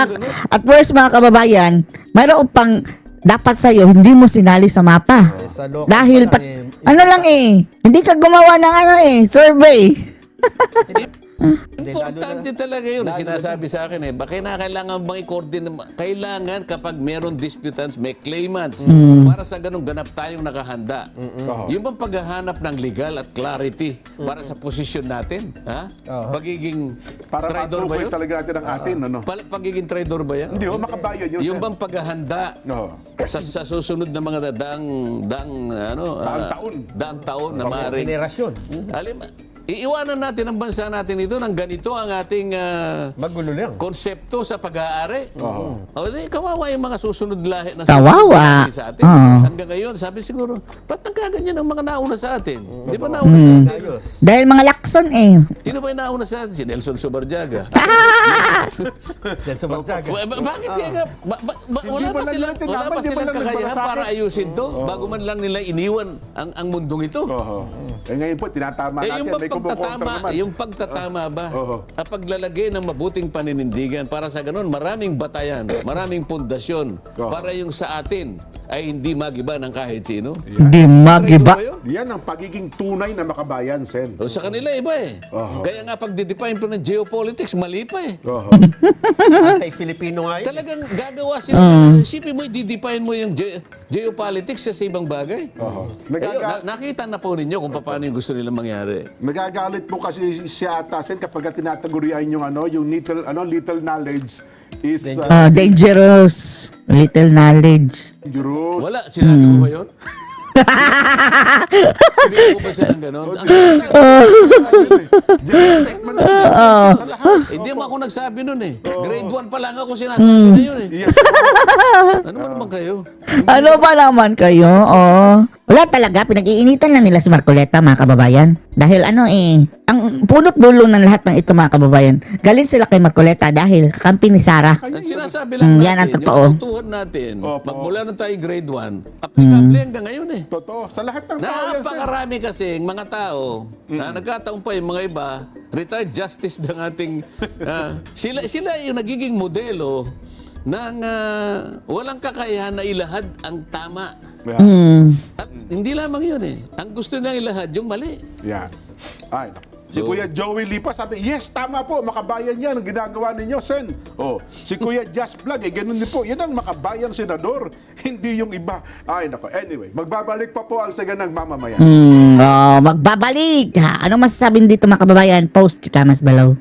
Speaker 1: mga kababayan, mayroon pang dapat sa'yo, hindi mo sinali sa mapa.
Speaker 4: sa local
Speaker 1: Dahil,
Speaker 4: pa lang
Speaker 1: ano lang hindi ka gumawa ng survey.
Speaker 2: Importante talaga yun. Sinasabi sa akin baka kailangan bang i-coordinate? Kailangan kapag meron disputants, may claimants. Para sa ganun, ganap tayong nakahanda. Yung bang paghahanap ng legal at clarity para sa posisyon natin? Ha? Pagiging
Speaker 3: Para
Speaker 2: traidor ba
Speaker 3: matukoy
Speaker 2: yun?
Speaker 3: talaga natin ang atin, ano?
Speaker 2: Pagiging traidor ba yan?
Speaker 3: Hindi, makabayan yun.
Speaker 2: Yung
Speaker 3: Sen.
Speaker 2: bang paghahanda sa susunod na mga daang taon na maaaring
Speaker 4: generasyon.
Speaker 2: iiwanan natin ang bansa natin ito ng ganito ang ating
Speaker 4: Magulo lang.
Speaker 2: konsepto sa pag-aari. O di, kawawa yung mga susunod lahi na
Speaker 1: Kawawa.
Speaker 2: sa atin. Hanggang ngayon, sabi siguro, ba't nagkaganyan ang mga nauna sa atin? Di ba nauna sa atin?
Speaker 4: Ayos.
Speaker 1: Dahil mga lakson
Speaker 2: Sino ba yung nauna sa atin? Si Nelson Subarjaga.
Speaker 4: Yan sa Barjaga.
Speaker 2: Bakit kaya wala
Speaker 3: Hindi
Speaker 2: pa
Speaker 3: mo lang
Speaker 2: silang,
Speaker 3: natin
Speaker 2: wala
Speaker 3: naman,
Speaker 2: pa
Speaker 3: hindi mo
Speaker 2: silang
Speaker 3: lang
Speaker 2: kakayahan
Speaker 3: nagbalasakit.
Speaker 2: para ayusin to bago man lang nila iniwan ang mundong ito.
Speaker 3: Ngayon po, tinatama natin.
Speaker 2: Yung
Speaker 3: May kumukontra naman.
Speaker 2: yung pagtatama ba?
Speaker 3: Oo.
Speaker 2: Ang paglalagay ng mabuting paninindigan para sa ganun, maraming batayan, maraming pundasyon para yung sa atin ay hindi magiba ng kahit sino.
Speaker 1: Di magiba.
Speaker 2: Traidor ba yun?
Speaker 3: Yan ang pagiging tunay na makabayan, Sen.
Speaker 2: O, sa kanila iba eh. Kaya nga pag define po ng geopolitics, mali pa eh.
Speaker 4: Anti-Filipino nga yun.
Speaker 2: Talagang gagawa sila. Isipin mo, i-define mo yung geopolitics sa ibang bagay. Ayun, nakita na po ninyo kung paano yung gusto nilang mangyari.
Speaker 3: Nagagalit po kasi si Atasen kapag tinatagurian yung yung little knowledge is
Speaker 1: Dangerous. Little knowledge.
Speaker 3: dangerous.
Speaker 2: Wala, sinabi mo ba yun? Sinabi ko ba siya ng gano'n? Hindi mo ako nagsabi nun eh. Grade 1 pa lang ako sinasabi na yun eh.
Speaker 3: Yes.
Speaker 2: Ano ba naman kayo?
Speaker 1: Ano ba naman kayo? Oh. Wala talaga, pinag-iinitan lang nila si Marcoleta, mga kababayan. Dahil ang punot dulo ng lahat ng ito, mga kababayan, galing sila kay Marcoleta dahil kakampi ni Sara.
Speaker 2: Ang sinasabi lang
Speaker 1: yan ang
Speaker 2: natin,
Speaker 1: totoo.
Speaker 2: yung tutuhan natin,
Speaker 3: Opo.
Speaker 2: magmula na tayo grade 1, applicable hanggang ngayon eh.
Speaker 3: Totoo. Sa lahat ng tao yan, Sen.
Speaker 2: Napakarami kasing mga tao na nagkataon pa yung mga iba, retired justice ng ating... sila yung nagiging modelo ng walang kakayahan na ilahad ang tama.
Speaker 3: Yeah.
Speaker 2: At hindi lamang yun eh. Ang gusto nilang ilahad yung mali.
Speaker 3: Yeah. Ay, si
Speaker 2: So-
Speaker 3: Kuya Joey Lipa sabi, yes, tama po, makabayan yan ang ginagawa ninyo, Sen. Si Kuya Just Vlog, ganun din po. Yan ang makabayan senador, hindi yung iba. Ay, nako. Anyway, magbabalik pa po ang saganang mamamayan.
Speaker 1: Magbabalik. Ano masasabi dito, mga kababayan? Post your comments below.